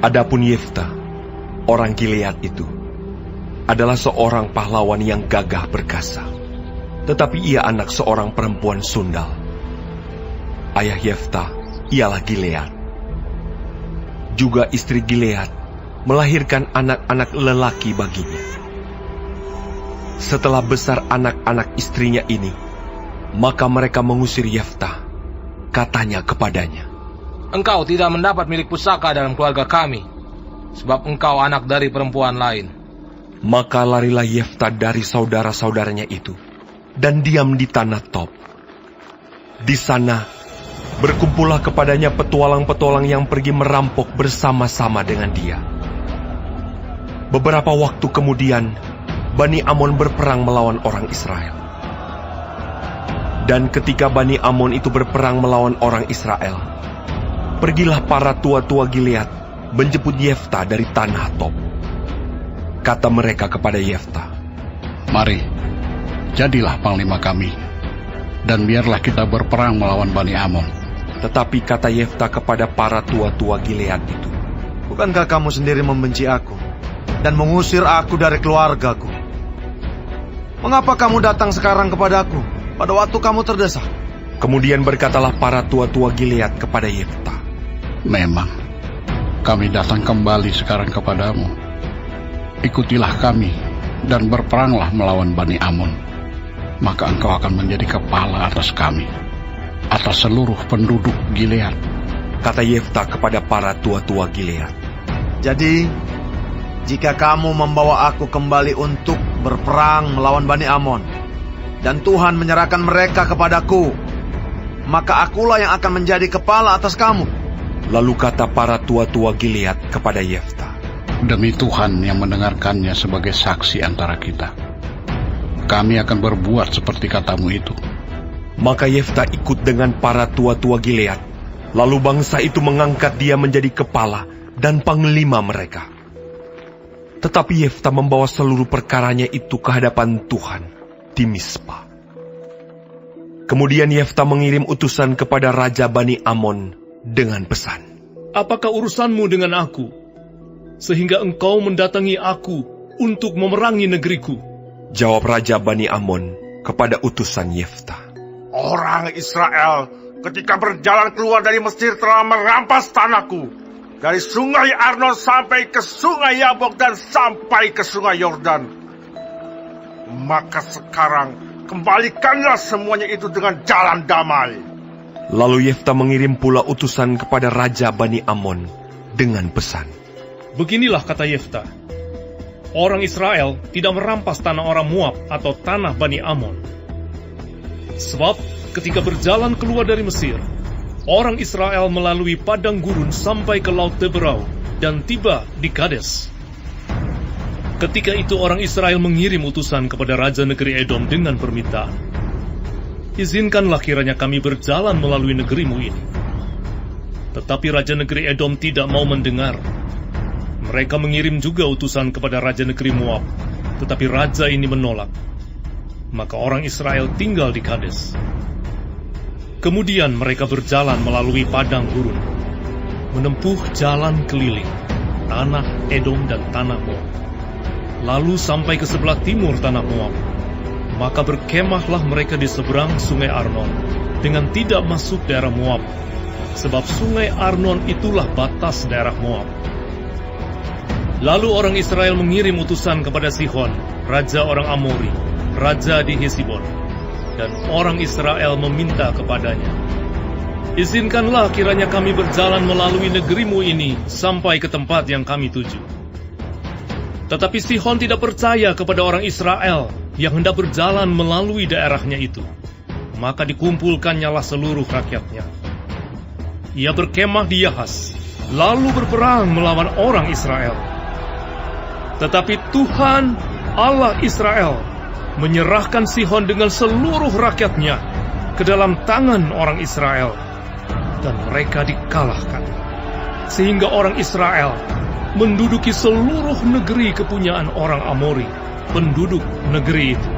Adapun Yefta, orang Gilead itu, adalah seorang pahlawan yang gagah perkasa. Tetapi ia anak seorang perempuan sundal. Ayah Yefta ialah Gilead. Juga istri Gilead melahirkan anak-anak lelaki baginya. Setelah besar anak-anak istrinya ini, maka mereka mengusir Yefta. Katanya kepadanya, "Engkau tidak mendapat milik pusaka dalam keluarga kami, sebab engkau anak dari perempuan lain." Maka larilah Yefta dari saudara-saudaranya itu, dan diam di tanah Tob. Di sana, berkumpullah kepadanya petualang-petualang yang pergi merampok bersama-sama dengan dia. Beberapa waktu kemudian, Bani Amon berperang melawan orang Israel. Dan ketika Bani Amon itu berperang melawan orang Israel, pergilah para tua-tua Gilead menjemput Yefta dari tanah Tob. Kata mereka kepada Yefta, "Mari, jadilah panglima kami, dan biarlah kita berperang melawan Bani Amon." Tetapi kata Yefta kepada para tua-tua Gilead itu, "Bukankah kamu sendiri membenci aku dan mengusir aku dari keluargaku? Mengapa kamu datang sekarang kepadaku pada waktu kamu terdesak?" Kemudian berkatalah para tua-tua Gilead kepada Yefta, "Memang, kami datang kembali sekarang kepadamu. Ikutilah kami dan berperanglah melawan Bani Amon. Maka engkau akan menjadi kepala atas kami, atas seluruh penduduk Gilead." Kata Yefta kepada para tua-tua Gilead, "Jadi, jika kamu membawa aku kembali untuk berperang melawan Bani Amon, dan Tuhan menyerahkan mereka kepadaku, maka akulah yang akan menjadi kepala atas kamu." Lalu kata para tua-tua Gilead kepada Yefta, "Demi Tuhan yang mendengarkannya sebagai saksi antara kita, kami akan berbuat seperti katamu itu." Maka Yefta ikut dengan para tua-tua Gilead. Lalu bangsa itu mengangkat dia menjadi kepala dan panglima mereka. Tetapi Yefta membawa seluruh perkaranya itu ke hadapan Tuhan di Mispa. Kemudian Yefta mengirim utusan kepada Raja Bani Amon dengan pesan, "Apakah urusanmu dengan aku, sehingga engkau mendatangi aku untuk memerangi negeriku?" Jawab Raja Bani Amon kepada utusan Yefta, "Orang Israel ketika berjalan keluar dari Mesir telah merampas tanahku, dari sungai Arnon sampai ke sungai Yabok dan sampai ke sungai Yordan. Maka sekarang kembalikanlah semuanya itu dengan jalan damai." Lalu Yefta mengirim pula utusan kepada Raja Bani Amon dengan pesan, "Beginilah kata Yefta, orang Israel tidak merampas tanah orang Moab atau tanah Bani Amon. Sebab ketika berjalan keluar dari Mesir, orang Israel melalui padang gurun sampai ke Laut Teberau dan tiba di Kades. Ketika itu orang Israel mengirim utusan kepada Raja negeri Edom dengan permintaan, 'Izinkanlah kiranya kami berjalan melalui negerimu ini.' Tetapi Raja negeri Edom tidak mau mendengar. Mereka mengirim juga utusan kepada Raja negeri Moab, tetapi Raja ini menolak. Maka orang Israel tinggal di Kades. Kemudian mereka berjalan melalui padang gurun, menempuh jalan keliling, tanah Edom dan tanah Moab. Lalu sampai ke sebelah timur tanah Moab. Maka berkemahlah mereka di seberang sungai Arnon, dengan tidak masuk daerah Moab, sebab sungai Arnon itulah batas daerah Moab. Lalu orang Israel mengirim utusan kepada Sihon, raja orang Amori, raja di Hesibon, dan orang Israel meminta kepadanya, 'Izinkanlah kiranya kami berjalan melalui negerimu ini sampai ke tempat yang kami tuju.' Tetapi Sihon tidak percaya kepada orang Israel yang hendak berjalan melalui daerahnya itu. Maka dikumpulkannyalah seluruh rakyatnya. Ia berkemah di Yahas, lalu berperang melawan orang Israel. Tetapi Tuhan, Allah Israel, menyerahkan Sihon dengan seluruh rakyatnya ke dalam tangan orang Israel, dan mereka dikalahkan. Sehingga orang Israel menduduki seluruh negeri kepunyaan orang Amori, penduduk negeri itu.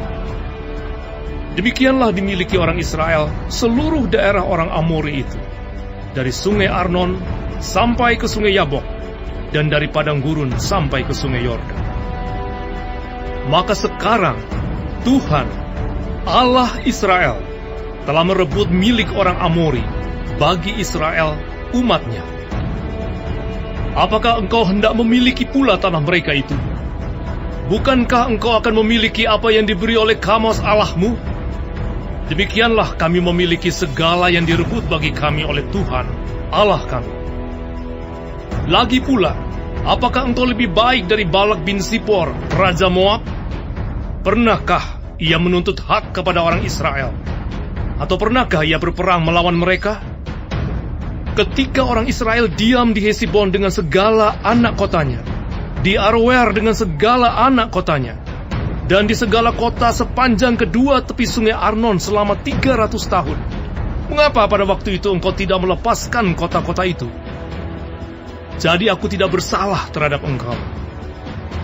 Demikianlah dimiliki orang Israel seluruh daerah orang Amori itu, dari sungai Arnon sampai ke sungai Yabok, dan dari padang gurun sampai ke sungai Yordan. Maka sekarang Tuhan, Allah Israel, telah merebut milik orang Amori bagi Israel, umatnya. Apakah engkau hendak memiliki pula tanah mereka itu? Bukankah engkau akan memiliki apa yang diberi oleh Kamos Allahmu? Demikianlah kami memiliki segala yang direbut bagi kami oleh Tuhan, Allah kami. Lagi pula, apakah engkau lebih baik dari Balak bin Sipor, Raja Moab? Pernahkah ia menuntut hak kepada orang Israel? Atau pernahkah ia berperang melawan mereka? Ketika orang Israel diam di Hesibon dengan segala anak kotanya, di Aroer dengan segala anak kotanya, dan di segala kota sepanjang kedua tepi sungai Arnon selama 300 tahun, mengapa pada waktu itu engkau tidak melepaskan kota-kota itu? Jadi aku tidak bersalah terhadap engkau,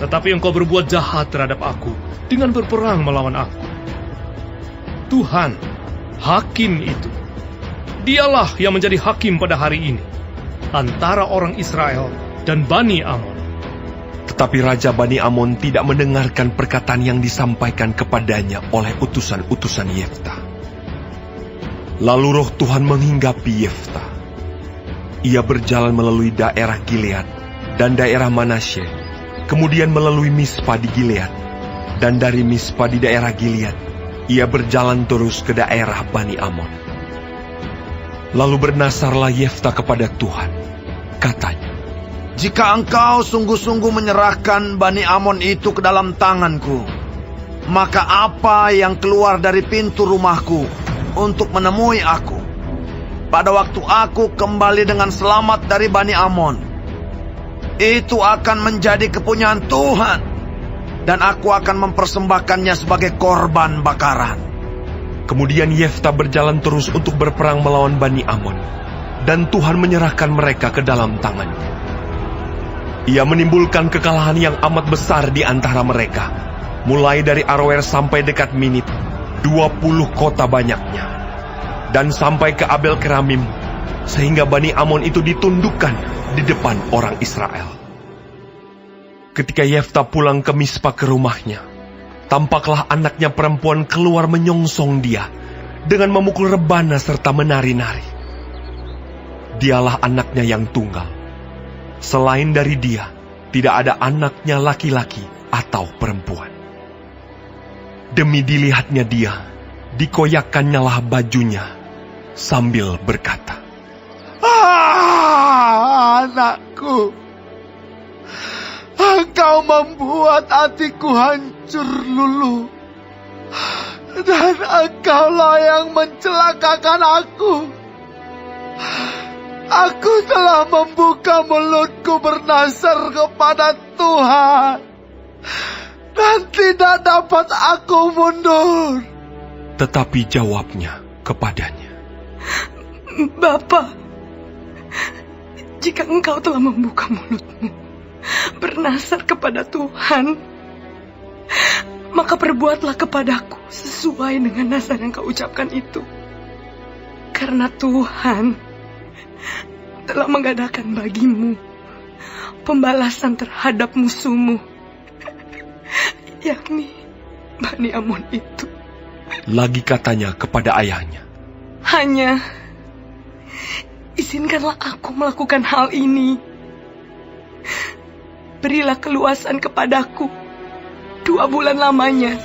tetapi engkau berbuat jahat terhadap aku dengan berperang melawan aku. Tuhan, hakim itu, dialah yang menjadi hakim pada hari ini antara orang Israel dan Bani Amon. Tetapi Raja Bani Amon tidak mendengarkan perkataan yang disampaikan kepadanya oleh utusan-utusan Yefta. Lalu roh Tuhan menghinggapi Yefta. Ia berjalan melalui daerah Gilead dan daerah Manasye, kemudian melalui Mispa di Gilead, dan dari Mispa di daerah Gilead, ia berjalan terus ke daerah Bani Amon. Lalu bernasarlah Yefta kepada Tuhan, katanya, "Jika engkau sungguh-sungguh menyerahkan Bani Amon itu ke dalam tanganku, maka apa yang keluar dari pintu rumahku untuk menemui aku, pada waktu aku kembali dengan selamat dari Bani Amon, itu akan menjadi kepunyaan Tuhan, dan aku akan mempersembahkannya sebagai korban bakaran." Kemudian Yefta berjalan terus untuk berperang melawan Bani Amon, dan Tuhan menyerahkan mereka ke dalam tangannya. Ia menimbulkan kekalahan yang amat besar di antara mereka, mulai dari Aroer sampai dekat Minit, 20 kota banyaknya, dan sampai ke Abel Keramim, sehingga Bani Amon itu ditundukkan di depan orang Israel. Ketika Yefta pulang ke Mispa ke rumahnya, tampaklah anaknya perempuan keluar menyongsong dia dengan memukul rebana serta menari-nari. Dialah anaknya yang tunggal. Selain dari dia, tidak ada anaknya laki-laki atau perempuan. Demi dilihatnya dia, dikoyakkannyalah bajunya sambil berkata, Anakku, engkau membuat hatiku hancur luluh, dan engkaulah yang mencelakakan aku. Aku telah membuka mulutku bernasar kepada Tuhan, dan tidak dapat aku mundur. Tetapi jawabnya kepadanya, Bapa, jika engkau telah membuka mulutmu bernasar kepada Tuhan, maka perbuatlah kepadaku sesuai dengan nasar yang kau ucapkan itu. Karena Tuhan telah mengadakan bagimu pembalasan terhadap musuhmu, yakni Bani Amon itu. Lagi katanya kepada ayahnya, Hanya izinkanlah aku melakukan hal ini. Berilah keluasan kepadaku 2 bulan lamanya,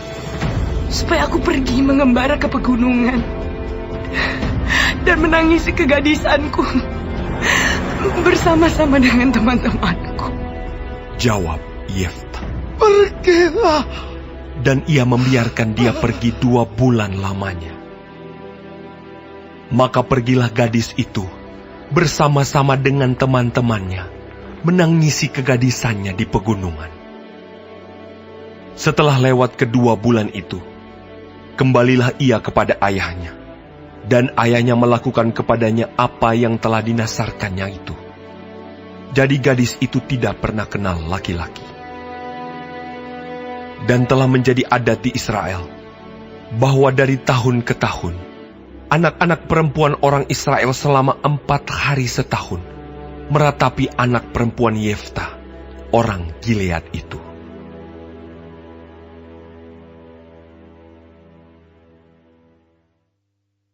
supaya aku pergi mengembara ke pegunungan dan menangisi kegadisanku bersama-sama dengan teman-temanku. Jawab Yefta, Pergilah. dan ia membiarkan dia pergi 2 bulan lamanya. Maka pergilah gadis itu bersama-sama dengan teman-temannya menangisi kegadisannya di pegunungan. Setelah lewat kedua bulan itu, kembalilah ia kepada ayahnya, dan ayahnya melakukan kepadanya apa yang telah dinasarkannya itu. Jadi gadis itu tidak pernah kenal laki-laki. Dan telah menjadi adat di Israel, bahwa dari tahun ke tahun, anak-anak perempuan orang Israel selama 4 hari setahun meratapi anak perempuan Yefta, orang Gilead itu.